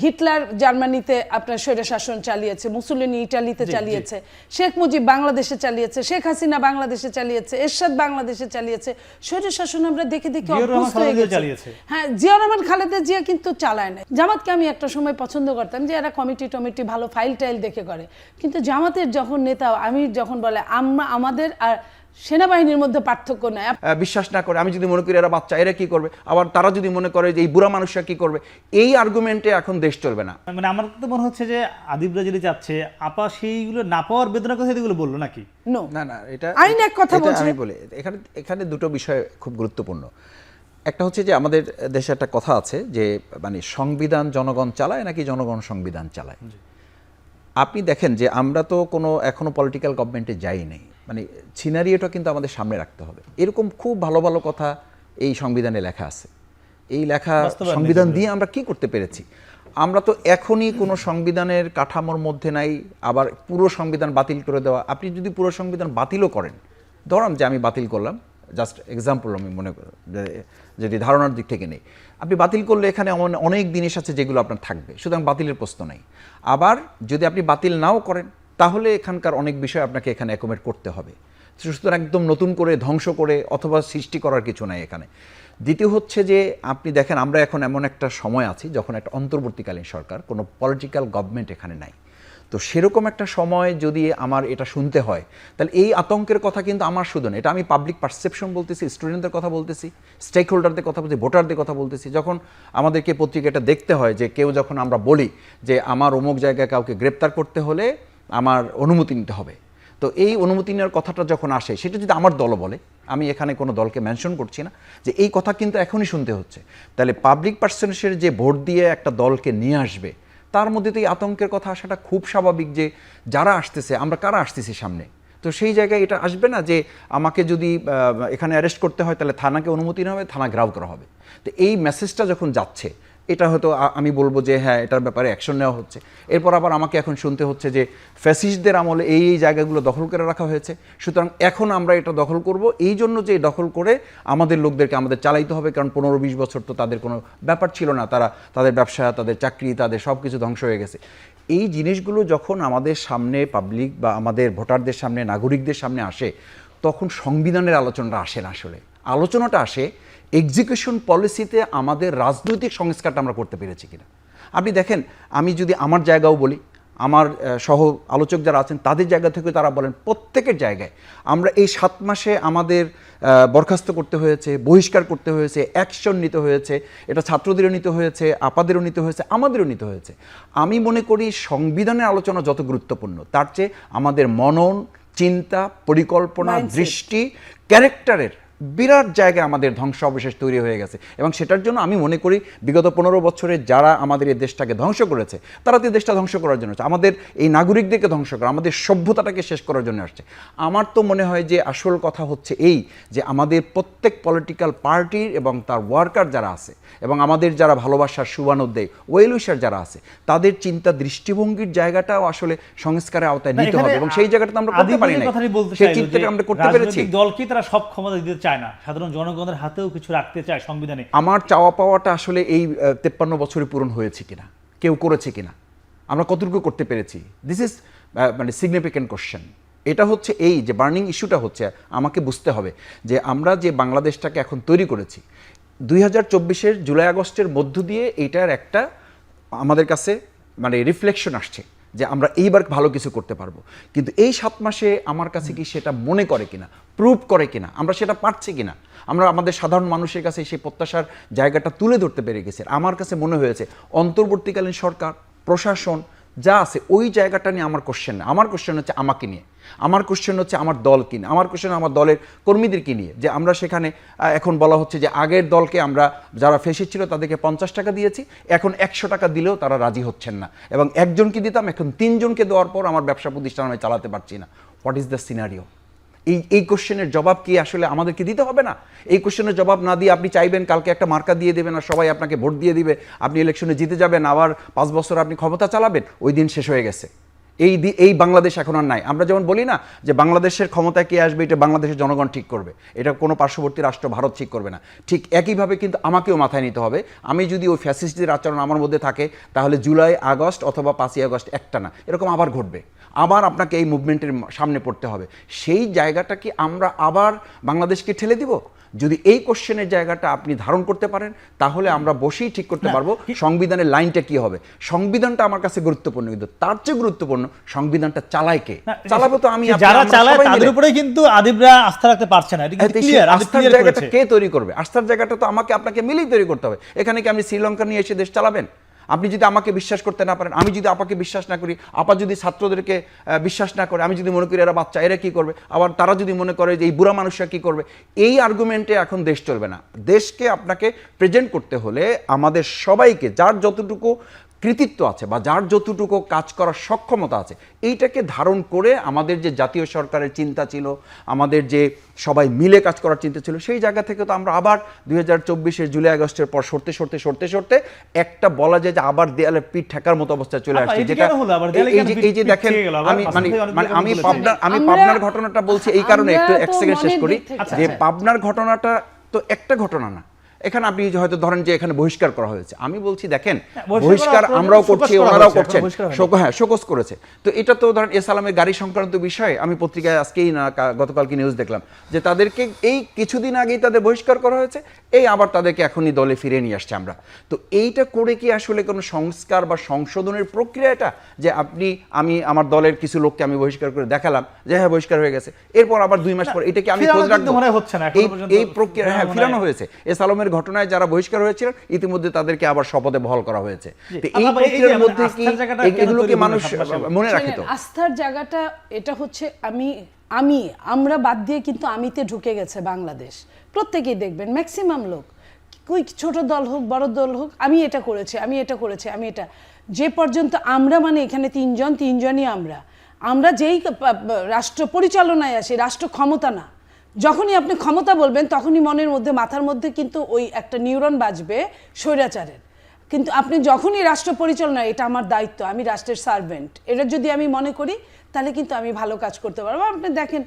Hitler জার্মানিতে আপনার স্বৈরশাসন চালিয়েছে, মুসলিনি ইটালিতে চালিয়েছে, শেখ মুজিব বাংলাদেশে চালিয়েছে, শেখ হাসিনা বাংলাদেশে চালিয়েছে, এরশাদ বাংলাদেশে চালিয়েছে। স্বৈরশাসন আমরা দেখে দেখে অভ্যস্ত হয়ে গেছি। হ্যাঁ, জিয়াউর রহমান খালেদা জিয়া কিন্তু চালায় না। জামাতকে আমি একটা সময় পছন্দ করতাম যে এরা কমিটি ভালো ফাইল টাইল দেখে করে, কিন্তু জামাতের যখন নেতা আমির যখন বলে আমাদের আর সেনাবাহিনীর মধ্যে পার্থক্য নাই, বিশ্বাস না করে, আমি যদি মনে করি এরা বাচ্চা, এরা কি করবে, আবার তারা যদি মনে করে যে এই বুড়া মানুষরা কি করবে, এই আর্গুমেন্টে এখন দেশ চলবে না। মানে আমার তো মনে হচ্ছে যে আদিবরা যদি চাচ্ছে আপা সেইগুলো না পাওয়ার বেদনার কথা এগুলো বললো নাকি? না না, এটা আইন এক কথা বলছে। আমি বলি এখানে দুটো বিষয় খুব গুরুত্বপূর্ণ। একটা হচ্ছে যে আমাদের দেশে একটা কথা আছে যে মানে সংবিধান জনগণ চালায় নাকি জনগণ সংবিধান চালায়। আপনি দেখেন যে আমরা তো কোনো এখনো পলিটিক্যাল গভর্নমেন্টে যাই নাই, মানে সিনারিওটা কিন্তু আমাদের সামনে রাখতে হবে। এরকম খুব ভালো ভালো কথা এই সংবিধানে লেখা আছে। এই লেখা সংবিধান দিয়ে আমরা কি করতে পেরেছি? আমরা তো এখনই কোনো সংবিধানের কাঠামোর মধ্যে নাই, আবার পুরো সংবিধান বাতিল করে দেওয়া। আপনি যদি পুরো সংবিধান বাতিলও করেন, ধরাম যে আমি বাতিল করলাম, জাস্ট এক্সাম্পল আমি মনে করি, যদি ধারণার দিক থেকে নেই, আপনি বাতিল করলে এখানে অনেক জিনিস আছে যেগুলো আপনার থাকবে, সুতরাং বাতিলের প্রশ্ন নাই। আবার যদি আপনি বাতিল নাও করেন তাহলে এখানকার অনেক বিষয় আপনাকে এখানে অ্যাকোমোডেট করতে হবে, সুতরাং একদম নতুন করে ধ্বংস করে অথবা সৃষ্টি করার কিছু নাই এখানে। দ্বিতীয় হচ্ছে যে আপনি দেখেন আমরা এখন এমন একটা সময় আছি যখন একটা অন্তর্বর্তীকালীন সরকার, কোনো পলিটিক্যাল গভর্নমেন্ট এখানে নাই। তো সেরকম একটা সময় যদি আমার এটা শুনতে হয়, তাহলে এই আতঙ্কের কথা কিন্তু আমার শুধু না, এটা আমি পাবলিক পারসেপশন বলতেছি, স্টুডেন্টদের কথা বলতেছি, স্টেক হোল্ডারদের কথা বলতেছি, ভোটারদের কথা বলতেছি। যখন আমাদেরকে পত্রিকাটা দেখতে হয় যে কেউ যখন আমরা বলি যে আমার অমুক জায়গায় কাউকে গ্রেপ্তার করতে হলে আমার অনুমতি নিতে হবে, তো এই অনুমতি নেওয়ার কথাটা যখন আসে, সেটা যদি আমার দলও বলে, আমি এখানে কোনো দলকে মেনশন করছি না, যে এই কথা কিন্তু এখনই শুনতে হচ্ছে, তাহলে পাবলিক পারসেপশনের যে ভোট দিয়ে একটা দলকে নিয়ে আসবে, তার মধ্যে তো এই আতঙ্কের কথা আসাটা খুব স্বাভাবিক যে যারা আসতেছে, আমরা কারা আসতেছি সামনে, তো সেই জায়গায় এটা আসবে না যে আমাকে যদি এখানে অ্যারেস্ট করতে হয় তাহলে থানাকে অনুমতি নেওয়া হবে, থানা ঘেরাও করা হবে। তো এই মেসেজটা যখন যাচ্ছে, এটা হয়তো আমি বলবো যে হ্যাঁ এটার ব্যাপারে অ্যাকশন নেওয়া হচ্ছে। এরপর আবার আমাকে এখন শুনতে হচ্ছে যে ফ্যাসিস্টদের আমলে এই জায়গাগুলো দখল করে রাখা হয়েছে, সুতরাং এখন আমরা এটা দখল করব, এই জন্য যে দখল করে আমাদের লোকদেরকে আমাদের চালাইতে হবে, কারণ 15-20 বছর তো তাদের কোনো ব্যাপার ছিল না, তাদের ব্যবসা, তাদের চাকরি, তাদের সব কিছু ধ্বংস হয়ে গেছে। এই জিনিসগুলো যখন আমাদের সামনে পাবলিক বা আমাদের ভোটারদের সামনে, নাগরিকদের সামনে আসে, তখন সংবিধানের আলোচনাটা আসে না, আসলে আলোচনাটা আসে এক্সিকিউশন পলিসিতে আমাদের রাজনৈতিক সংস্কারটা আমরা করতে পেরেছি কিনা। আপনি দেখেন, আমি যদি আমার জায়গাও বলি, আমার সহ আলোচক যারা আছেন তাদের জায়গা থেকে তারা বলেন, প্রত্যেকের জায়গায় আমরা এই 7 মাসে আমাদের বরখাস্ত করতে হয়েছে, বহিষ্কার করতে হয়েছে, অ্যাকশন নিতে হয়েছে, এটা ছাত্রদেরও নিতে হয়েছে, আপাদেরও নিতে হয়েছে, আমাদেরও নিতে হয়েছে। আমি মনে করি সংবিধানের আলোচনা যত গুরুত্বপূর্ণ, তার চেয়ে আমাদের মনন, চিন্তা, পরিকল্পনা, দৃষ্টি, ক্যারেক্টারের বিরাট জায়গায় আমাদের ধ্বংস অবশেষ তৈরি হয়ে গেছে। এবং সেটার জন্য আমি মনে করি বিগত 15 বছরে যারা আমাদের এই দেশটাকে ধ্বংস করেছে, তারা তো দেশটা ধ্বংস করার জন্য, আমাদের এই নাগরিকদেরকে ধ্বংস করা, আমাদের সভ্যতাটাকে শেষ করার জন্য আসছে। আমার তো মনে হয় যে আসল কথা হচ্ছে এই যে আমাদের প্রত্যেক পলিটিক্যাল পার্টির এবং তার ওয়ার্কার যারা আছে, এবং আমাদের যারা ভালোবাসার সুবানোদ্দেয় ওয়েল উইশার যারা আছে, তাদের চিন্তা দৃষ্টিভঙ্গির জায়গাটাও আসলে সংস্কারের আওতায় নিতে হবে, এবং সেই জায়গাটা আমরা করতে পারি না। সেই চিন্তাটা আমরা করতে পেরেছি। দলকে তারা সব ক্ষমতা দিতে চায় না, সাধারণ জনগণের হাতেও কিছু রাখতে চায় সংবিধানে। আমার চাওয়া পাওয়াটা আসলে এই 53 বছরে পূরণ হয়েছে কিনা, কেউ করেছে কিনা, আমরা কতটুকু করতে পেরেছি, দিস ইজ মানে সিগনিফিক্যান্ট কোশ্চেন। এটা হচ্ছে এই যে বার্নিং ইস্যুটা হচ্ছে, আমাকে বুঝতে হবে যে আমরা যে বাংলাদেশটাকে এখন তৈরি করেছি 2024-এর জুলাই আগস্টের মধ্য দিয়ে, এইটার একটা আমাদের কাছে মানে রিফ্লেকশন আসছে যে আমরা এইবার ভালো কিছু করতে পারবো। কিন্তু এই 7 মাসে আমার কাছে কি সেটা মনে করে কিনা, প্রুভ করে কিনা, আমরা সেটা পারছি কিনা, আমরা আমাদের সাধারণ মানুষের কাছে সেই প্রত্যাশার জায়গাটা তুলে ধরতে পেরে গেছি। আমার কাছে মনে হয়েছে অন্তর্বর্তীকালীন সরকার, প্রশাসন যা আছে, ওই জায়গাটা নিয়ে আমার কোশ্চেন না। আমার কোশ্চেন হচ্ছে আমাকে নিয়ে, আমার কোশ্চেন হচ্ছে আমার দলকে নিয়ে, আমার কোশ্চেন আমার দলের কর্মীদেরকে নিয়ে, যে আমরা সেখানে এখন বলা হচ্ছে যে আগের দলকে আমরা যারা ফেসে ছিল তাদেরকে 50 টাকা দিয়েছি, এখন 100 টাকা দিলেও তারা রাজি হচ্ছেন না, এবং একজনকে দিতাম, এখন 3 জনকে দেওয়ার পর আমার ব্যবসা প্রতিষ্ঠান আমি চালাতে পারছি না। What is the scenario? এই কোশ্চেনের জবাব কি আসলে আমাদেরকে দিতে হবে না? এই কোশ্চেনের জবাব না দিয়ে আপনি চাইবেন কালকে একটা মার্কা দিয়ে দেবেন আর সবাই আপনাকে ভোট দিয়ে দিবে, আপনি ইলেকশনে জিতে যাবেন, আবার 5 বছর আপনি ক্ষমতা চালাবেন, ওই দিন শেষ হয়ে গেছে। এই বাংলাদেশ এখন আর নাই। আমরা যেমন বলি না যে বাংলাদেশের ক্ষমতায় কে আসবে এটা বাংলাদেশের জনগণ ঠিক করবে, এটা কোনো পার্শ্ববর্তী রাষ্ট্র ভারত ঠিক করবে না, ঠিক একইভাবে কিন্তু আমাকেও মাথায় নিতে হবে। আমি যদি ওই ফ্যাসিস্টদের আচরণ আমার মধ্যে থাকে তাহলে জুলাই আগস্ট অথবা 5ই আগস্ট একটা না, এরকম আবার ঘটবে, আবার আপনাকে এই মুভমেন্টের সামনে পড়তে হবে। সেই জায়গাটা কি আমরা আবার বাংলাদেশকে ঠেলে দিব? যদি এই কোশ্চেনের জায়গাটা আপনি ধারণ করতে পারেন তাহলে আমরা বসেই ঠিক করতে পারবো সংবিধানের লাইনটা কি হবে। সংবিধানটা আমার কাছে গুরুত্বপূর্ণ, কিন্তু তার চেয়ে গুরুত্বপূর্ণ সংবিধানটা চালায় কে, চালাবো তো আমি, যারা চালায় তাদের উপরে কিন্তু আদিবরা আস্থা রাখতে পারছে না। এটা কিন্তু ক্লিয়ার, আস্থার জায়গাটা কে তৈরি করবে? আস্থার জায়গাটা তো আমাকে আপনাকে মিলেই তৈরি করতে হবে। এখানে কি আপনি শ্রীলঙ্কা নিয়ে এসে দেশ চালাবেন? আপনি যদি আমাকে বিশ্বাস করতে না পারেন, আমি যদি আপাকে বিশ্বাস না করি, আপা যদি ছাত্রদেরকে বিশ্বাস না করে, আমি যদি মনে করি এরা বাচ্চা, এরা কি করবে, আবার তারা যদি মনে করে যে এই বুড়া মানুষরা কি করবে, এই আর্গুমেন্টে এখন দেশ চলবে না। দেশকে আপনাকে প্রেজেন্ট করতে হলে আমাদের সবাইকে যার যতটুকু কৃতিত্ব আছে বা যার যতটুকু কাজ করার সক্ষমতা আছে এইটাকে ধারণ করে আমাদের যে জাতীয় সরকারের চিন্তা ছিল, আমাদের যে সবাই মিলে কাজ করার চিন্তা ছিল, সেই জায়গা থেকে তো আমরা আবার 2024-এর জুলাই আগস্টের পর সরতে একটা বলা যায় যে আবার দেয়ালে পিঠ ঠেকার মতো অবস্থায় চলে আসছে। যেটা এই যে দেখেন, আমি পাবনার ঘটনাটা বলছি এই কারণে, একটু এক সেকেন্ড শেষ করি, যে পাবনার ঘটনাটা তো একটা ঘটনা না। এখানে আপনি হয়তো ধরেন যে এখানে বহিষ্কার করা হয়েছে, আমি বলছি দেখেন বহিষ্কার আমরাও করছি, ওনারাও করছেন, শোকজ করেছে। তো এটা তো ধরেন এস আলমের গাড়ি সংক্রান্ত বিষয়, আমি পত্রিকায় আজকেই না গতকালকে নিউজ দেখলাম যে তাদেরকে এই কিছুদিন আগেই তাদের বহিষ্কার করা হয়েছে, এই আবার তাদেরকে এখনই দলে ফিরিয়ে নিয়ে আসছে আমরা। তো এইটা করে কি আসলে কোনো সংস্কার বা সংশোধনের প্রক্রিয়া এটা, যে আমি আমার দলের কিছু লোককে আমি বহিষ্কার করে দেখালাম যে হ্যাঁ বহিষ্কার হয়ে গেছে, এরপর আবার 2 মাস পর এটা কি আমি খোঁজ রাখবো? এই প্রক্রিয়া হ্যাঁ ফিরানো হয়েছে। এস আলমের ঘটনায় যারা বহিষ্কার হয়েছিলেন ইতিমধ্যে তাদেরকে আবার শপথে বহাল করা হয়েছে। তো এই প্রক্রিয়ার মধ্যে কি এগুলোকে মানুষ মনে রাখে? তো আস্থার জায়গাটা এটা হচ্ছে আমরা বাদ দিয়ে কিন্তু আমিতে ঢুকে গেছে বাংলাদেশ। প্রত্যেকেই দেখবেন ম্যাক্সিমাম লোক, কই ছোট দল হোক বড় দল হোক, আমি এটা করেছি, যে পর্যন্ত আমরা মানে এখানে তিনজনই আমরা যেই রাষ্ট্র পরিচালনায় আসি, রাষ্ট্র ক্ষমতা না, যখনই আপনি ক্ষমতা বলবেন তখনই মনের মধ্যে মাথার মধ্যে কিন্তু ওই একটা নিউরন বাজবে স্বৈরাচারের। কিন্তু আপনি যখনই রাষ্ট্র পরিচালনা, এটা আমার দায়িত্ব, আমি রাষ্ট্রের সার্ভেন্ট, এটা যদি আমি মনে করি তাহলে কিন্তু আমি ভালো কাজ করতে পারবো। আপনি দেখেন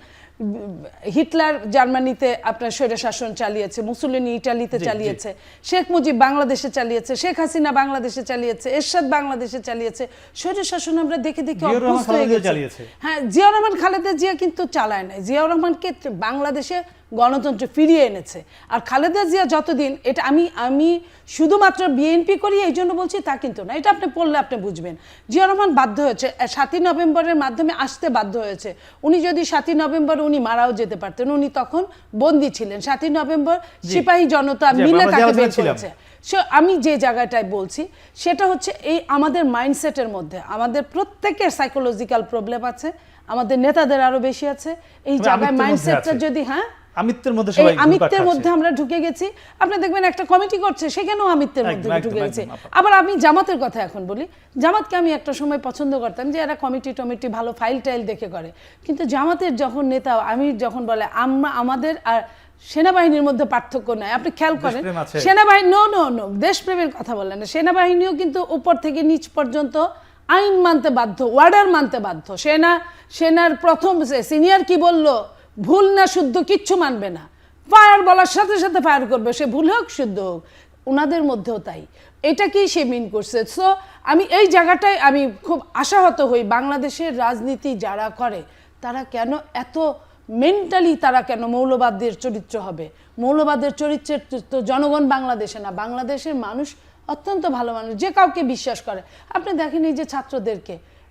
হিটলার জার্মানিতে আপনার স্বৈরশাসন চালিয়েছে, মুসোলিনি ইটালিতে চালিয়েছে, শেখ মুজিব বাংলাদেশে চালিয়েছে, শেখ হাসিনা বাংলাদেশে চালিয়েছে, এরশাদ বাংলাদেশে চালিয়েছে। স্বৈরশাসন আমরা দেখে অভ্যস্ত হয়ে গেছি। হ্যাঁ, জিয়াউর রহমান খালেদা জিয়া কিন্তু চালায় নাই, জিয়াউর রহমানকে বাংলাদেশে গণতন্ত্র ফিরিয়ে এনেছে। আর খালেদা জিয়া যতদিন, এটা আমি শুধুমাত্র বিএনপি করি এই জন্য বলছি তা কিন্তু না, এটা আপনি পড়লে আপনি বুঝবেন। জিয়াউর রহমান বাধ্য হয়েছে, 7ই নভেম্বরের মাধ্যমে আসতে বাধ্য হয়েছে। উনি যদি 7ই নভেম্বর উনি মারাও যেতে পারতেন, উনি তখন বন্দী ছিলেন। 7ই নভেম্বর সিপাহী জনতা মিলে তাকে বের করেছে। আমি যে জায়গাটায় বলছি সেটা হচ্ছে এই আমাদের মাইন্ডসেটের মধ্যে আমাদের প্রত্যেকের সাইকোলজিক্যাল প্রবলেম আছে, আমাদের নেতাদের আরো বেশি আছে। এই জায়গায় মাইন্ডসেটটা যদি আমিত্বের মধ্যে আমরা ঢুকে গেছি। আপনি দেখবেন একটা কমিটি করছে, সেখানেও আমিত্বের মধ্যে ঢুকে গেছে। আবার আমি জামাতের কথা এখন বলি, জামাতকে আমি একটা সময় পছন্দ করতাম যে এরা কমিটি ভালো ফাইল টাইল দেখে করে, কিন্তু জামাতের যখন নেতা আমির যখন বলে আমাদের আর সেনাবাহিনীর মধ্যে পার্থক্য নাই, আপনি খেয়াল করেন সেনাবাহিনী নো দেশপ্রেমের কথা বলেন না, সেনাবাহিনীও কিন্তু উপর থেকে নিচ পর্যন্ত আইন মানতে বাধ্য, ওয়ার্ডার মানতে বাধ্য। সেনার প্রথম সিনিয়র কি বললো, ভুল না শুদ্ধ কিচ্ছু মানবে না, ফায়ার বলার সাথে সাথে ফায়ার করবে, সে ভুল হোক শুদ্ধ হোক। ওনাদের মধ্যেও তাই, এটাকেই সে মিন করছে। সো আমি এই জায়গাটায় আমি খুব আশাহত হই, বাংলাদেশের রাজনীতি যারা করে তারা কেন এত মেন্টালি, তারা কেন মৌলবাদের চরিত্র হবে? মৌলবাদের চরিত্রের তো জনগণ বাংলাদেশে না, বাংলাদেশের মানুষ অত্যন্ত ভালো মানুষ, যে কাউকে বিশ্বাস করে। আপনি দেখেন এই যে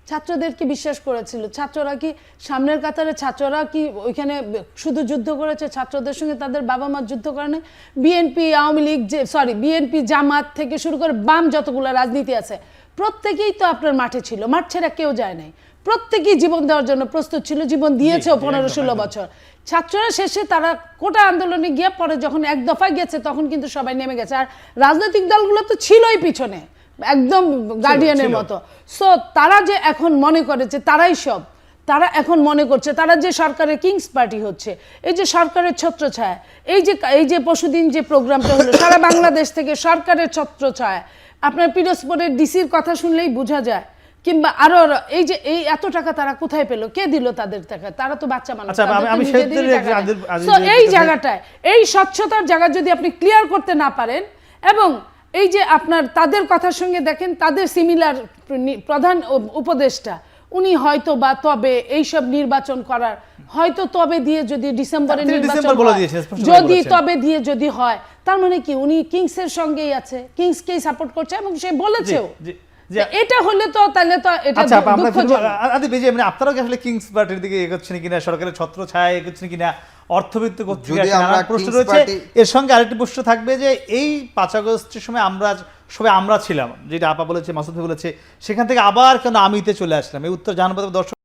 ছাত্রদেরকে বিশ্বাস করেছিল, ছাত্ররা কি সামনের কাতারে, ছাত্ররা কি ওইখানে শুধু যুদ্ধ করেছে, ছাত্রদের সঙ্গে তাদের বাবা মা যুদ্ধ করে না? বিএনপি আওয়ামী লীগ বিএনপি জামাত থেকে শুরু করে বাম যতগুলো রাজনীতি আছে প্রত্যেকেই তো আপনার মাঠে ছিল, মাঠ ছেড়ে কেউ যায় নাই, প্রত্যেকেই জীবন দেওয়ার জন্য প্রস্তুত ছিল, জীবন দিয়েছে 15-16 বছর। ছাত্ররা শেষে তারা কোটা আন্দোলনে গিয়ে পরে যখন এক দফায় গেছে তখন কিন্তু সবাই নেমে গেছে। আর রাজনৈতিক দলগুলো তো ছিলই পিছনে একদম গার্ডিয়ানের মতো। সো তারা যে এখন মনে করেছে তারা এখন মনে করছে তারা যে সরকারের কিংস পার্টি হচ্ছে, এই যে সরকারের ছত্রছায়া, এই যে পরশুদিন যে প্রোগ্রামটা হলো সারা বাংলাদেশ থেকে সরকারের ছত্রছায়া, আপনার পিরোজপুরের ডিসির কথা শুনলেই বোঝা যায় কিংবা আরো আরো এই যে এই এত টাকা তারা কোথায় পেলো, কে দিল তাদের টাকা? তারা তো বাচ্চা মানুষ, আচ্ছা, তাদের তো আমি নিজেদেরই সেদিনের টাকা নেই। আদিল So, এই জায়গাটায় এই স্বচ্ছতার জায়গা যদি আপনি ক্লিয়ার করতে না পারেন, এবং এই যে আপনার তাদের কথার সঙ্গে দেখেন তাদের সিমিলার প্রধান উপদেষ্টা উনি হয়তো বা তবে এইসব নির্বাচন করার হয়তো তবে দিয়ে যদি ডিসেম্বরে তিনি নির্বাচন ডিসেম্বর বলে হয়, দিয়েছেন, স্পষ্ট করে যদি বলেছেন। তবে দিয়ে যদি হয়, তার মানে কি উনি কিংসের সঙ্গেই আছে, কিংসকেই সাপোর্ট করছে এবং সে বলেছেও। জি, জি। এটা হলে তো তাহলে তো এটা আচ্ছা আপা, আমরা দুঃখজনক। আদিব, এই যে মানে আপনারাও কি আসলে কিংস পার্টির দিকে এগোচ্ছেন কিনা, সরকারের ছত্র ছায়া এগোচ্ছেন কিনা, অর্থবিত্ত করতে যদি আমরা প্রশ্ন কিংস রয়েছে। পার্টি- এর সঙ্গে আরেকটি প্রশ্ন থাকবে যে এই 5 আগস্টের সময় আমরা ছিলাম, যেটা আপা বলেছে, মাসুদ ভাই বলেছে, সেখান থেকে আবার কেন আমিতে চলে আসলাম, এই উত্তর জানার পর দর্শক